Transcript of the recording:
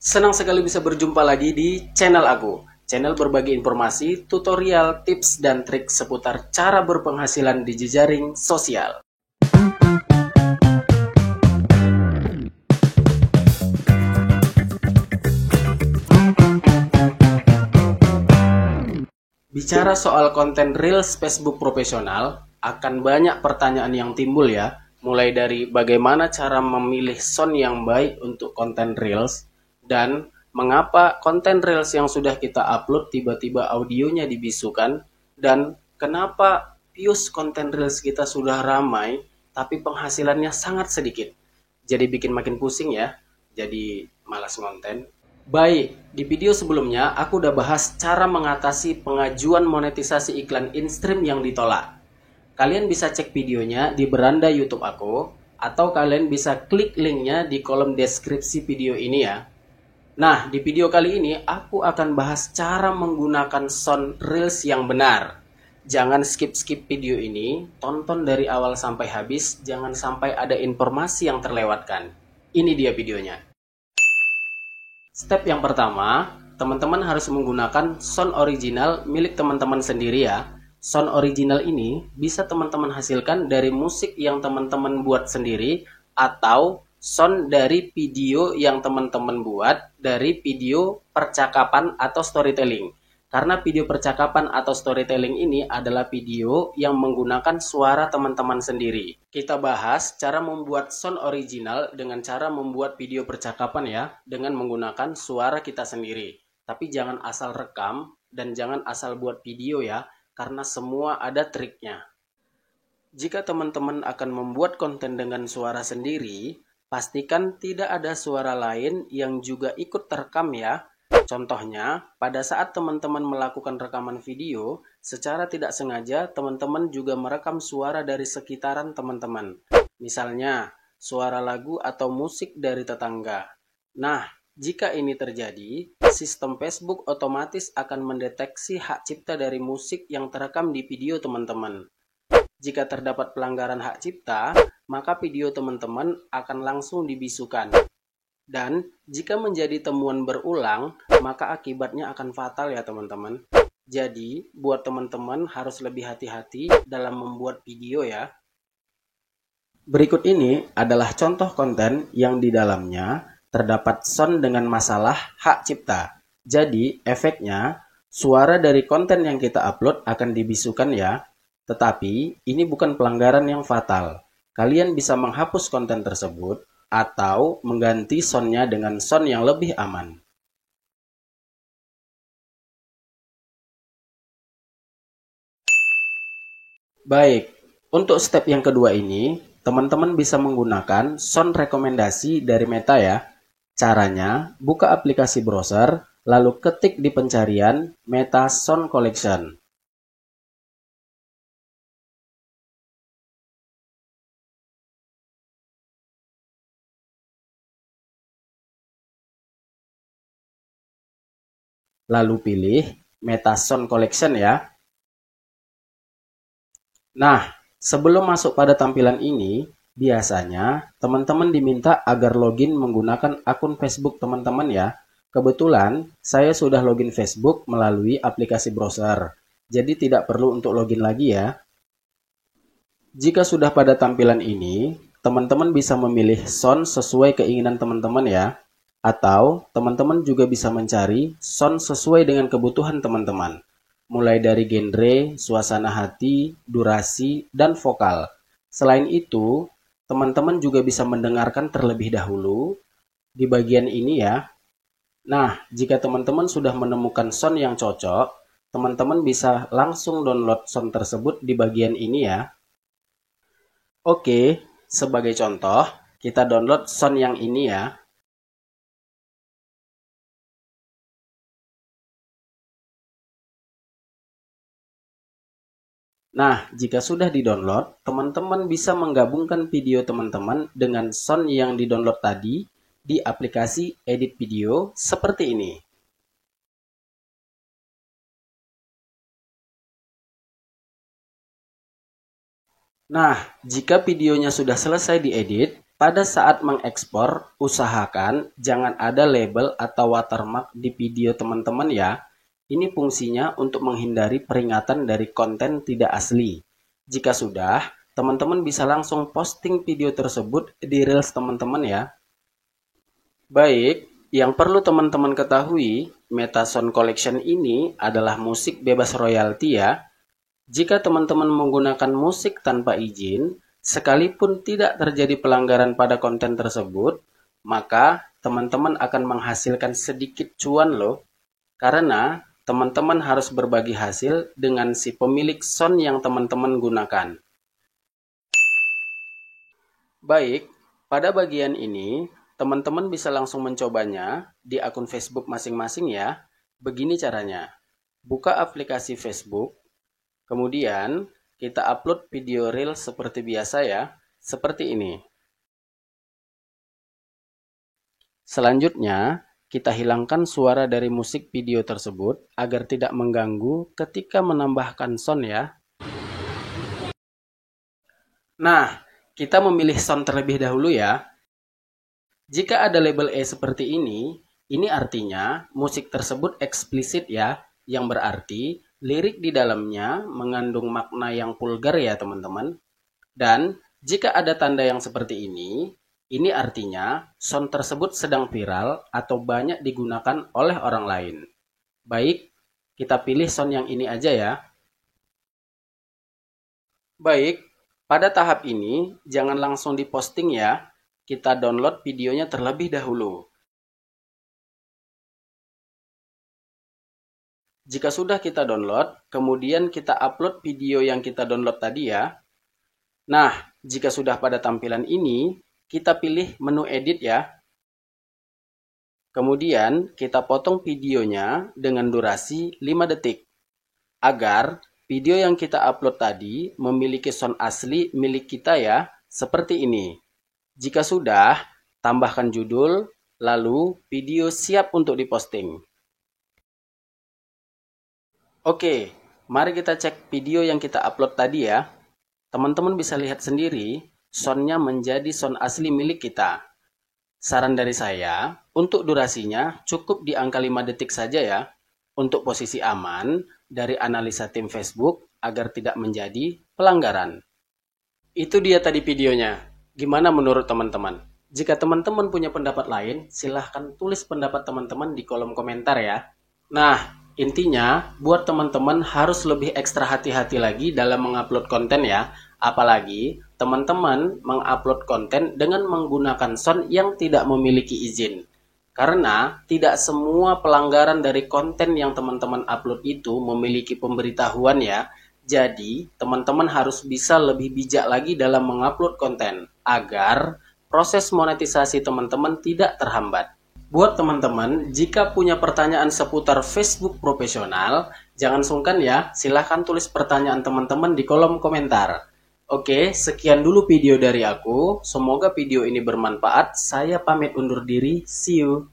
Senang sekali bisa berjumpa lagi di channel aku. Channel berbagi informasi, tutorial, tips, dan trik seputar cara berpenghasilan di jejaring sosial. Bicara soal konten Reels Facebook profesional, akan banyak pertanyaan yang timbul ya. Mulai dari bagaimana cara memilih sound yang baik untuk konten Reels, dan mengapa konten Reels yang sudah kita upload tiba-tiba audionya dibisukan, dan kenapa views konten Reels kita sudah ramai, tapi penghasilannya sangat sedikit. Jadi bikin makin pusing ya, jadi malas konten. Baik, di video sebelumnya aku udah bahas cara mengatasi pengajuan monetisasi iklan in-stream yang ditolak. Kalian bisa cek videonya di beranda YouTube aku, atau kalian bisa klik linknya di kolom deskripsi video ini ya. Nah, di video kali ini aku akan bahas cara menggunakan sound Reels yang benar. Jangan skip-skip video ini, tonton dari awal sampai habis, jangan sampai ada informasi yang terlewatkan. Ini dia videonya. Step yang pertama, teman-teman harus menggunakan sound original milik teman-teman sendiri ya. Sound original ini bisa teman-teman hasilkan dari musik yang teman-teman buat sendiri atau sound dari video yang teman-teman buat dari video percakapan atau storytelling. Karena video percakapan atau storytelling ini adalah video yang menggunakan suara teman-teman sendiri. Kita bahas cara membuat sound original dengan cara membuat video percakapan ya, dengan menggunakan suara kita sendiri. Tapi jangan asal rekam dan jangan asal buat video ya, karena semua ada triknya. Jika teman-teman akan membuat konten dengan suara sendiri, pastikan tidak ada suara lain yang juga ikut terekam ya. Contohnya, pada saat teman-teman melakukan rekaman video, secara tidak sengaja teman-teman juga merekam suara dari sekitaran teman-teman. Misalnya, suara lagu atau musik dari tetangga. Nah, jika ini terjadi, sistem Facebook otomatis akan mendeteksi hak cipta dari musik yang terekam di video teman-teman. Jika terdapat pelanggaran hak cipta, maka video teman-teman akan langsung dibisukan. Dan jika menjadi temuan berulang, maka akibatnya akan fatal ya teman-teman. Jadi, buat teman-teman harus lebih hati-hati dalam membuat video ya. Berikut ini adalah contoh konten yang di dalamnya terdapat sound dengan masalah hak cipta. Jadi, efeknya, suara dari konten yang kita upload akan dibisukan ya. Tetapi, ini bukan pelanggaran yang fatal. Kalian bisa menghapus konten tersebut atau mengganti soundnya dengan sound yang lebih aman. Baik, untuk step yang kedua ini, teman-teman bisa menggunakan sound rekomendasi dari Meta ya. Caranya, buka aplikasi browser, lalu ketik di pencarian Meta Sound Collection. Lalu pilih Meta Sound Collection ya. Nah, sebelum masuk pada tampilan ini, biasanya teman-teman diminta agar login menggunakan akun Facebook teman-teman ya. Kebetulan, saya sudah login Facebook melalui aplikasi browser, jadi tidak perlu untuk login lagi ya. Jika sudah pada tampilan ini, teman-teman bisa memilih sound sesuai keinginan teman-teman ya. Atau teman-teman juga bisa mencari sound sesuai dengan kebutuhan teman-teman. Mulai dari genre, suasana hati, durasi, dan vokal. Selain itu, teman-teman juga bisa mendengarkan terlebih dahulu di bagian ini ya. Nah, jika teman-teman sudah menemukan sound yang cocok, teman-teman bisa langsung download sound tersebut di bagian ini ya. Oke, sebagai contoh, kita download sound yang ini ya. Nah, jika sudah di-download, teman-teman bisa menggabungkan video teman-teman dengan sound yang di-download tadi di aplikasi edit video seperti ini. Nah, jika videonya sudah selesai diedit, pada saat mengekspor, usahakan jangan ada label atau watermark di video teman-teman ya. Ini fungsinya untuk menghindari peringatan dari konten tidak asli. Jika sudah, teman-teman bisa langsung posting video tersebut di Reels teman-teman ya. Baik, yang perlu teman-teman ketahui, Metasound Collection ini adalah musik bebas royalti ya. Jika teman-teman menggunakan musik tanpa izin, sekalipun tidak terjadi pelanggaran pada konten tersebut, maka teman-teman akan menghasilkan sedikit cuan loh. Karena teman-teman harus berbagi hasil dengan si pemilik sound yang teman-teman gunakan. Baik, pada bagian ini, teman-teman bisa langsung mencobanya di akun Facebook masing-masing ya. Begini caranya. Buka aplikasi Facebook, kemudian kita upload video reel seperti biasa ya, seperti ini. Selanjutnya, kita hilangkan suara dari musik video tersebut agar tidak mengganggu ketika menambahkan sound ya. Nah, kita memilih sound terlebih dahulu ya. Jika ada label E seperti ini artinya musik tersebut eksplisit ya, yang berarti lirik di dalamnya mengandung makna yang vulgar ya teman-teman. Dan jika ada tanda yang seperti ini artinya sound tersebut sedang viral atau banyak digunakan oleh orang lain. Baik, kita pilih sound yang ini aja ya. Baik, pada tahap ini jangan langsung diposting ya. Kita download videonya terlebih dahulu. Jika sudah kita download, kemudian kita upload video yang kita download tadi ya. Nah, jika sudah pada tampilan ini, kita pilih menu edit ya. Kemudian kita potong videonya dengan durasi 5 detik. Agar video yang kita upload tadi memiliki sound asli milik kita ya, seperti ini. Jika sudah, tambahkan judul, lalu video siap untuk diposting. Oke, mari kita cek video yang kita upload tadi ya. Teman-teman bisa lihat sendiri, soundnya menjadi sound asli milik kita. Saran dari saya, untuk durasinya cukup di angka 5 detik saja ya, untuk posisi aman dari analisa tim Facebook agar tidak menjadi pelanggaran. Itu dia tadi videonya. Gimana menurut teman-teman? Jika teman-teman punya pendapat lain, silahkan tulis pendapat teman-teman di kolom komentar ya. Nah, intinya, buat teman-teman harus lebih ekstra hati-hati lagi dalam mengupload konten ya. Apalagi, teman-teman mengupload konten dengan menggunakan sound yang tidak memiliki izin. Karena, tidak semua pelanggaran dari konten yang teman-teman upload itu memiliki pemberitahuan ya. Jadi, teman-teman harus bisa lebih bijak lagi dalam mengupload konten, agar proses monetisasi teman-teman tidak terhambat. Buat teman-teman, jika punya pertanyaan seputar Facebook profesional, jangan sungkan ya, silahkan tulis pertanyaan teman-teman di kolom komentar. Oke, sekian dulu video dari aku. Semoga video ini bermanfaat. Saya pamit undur diri. See you.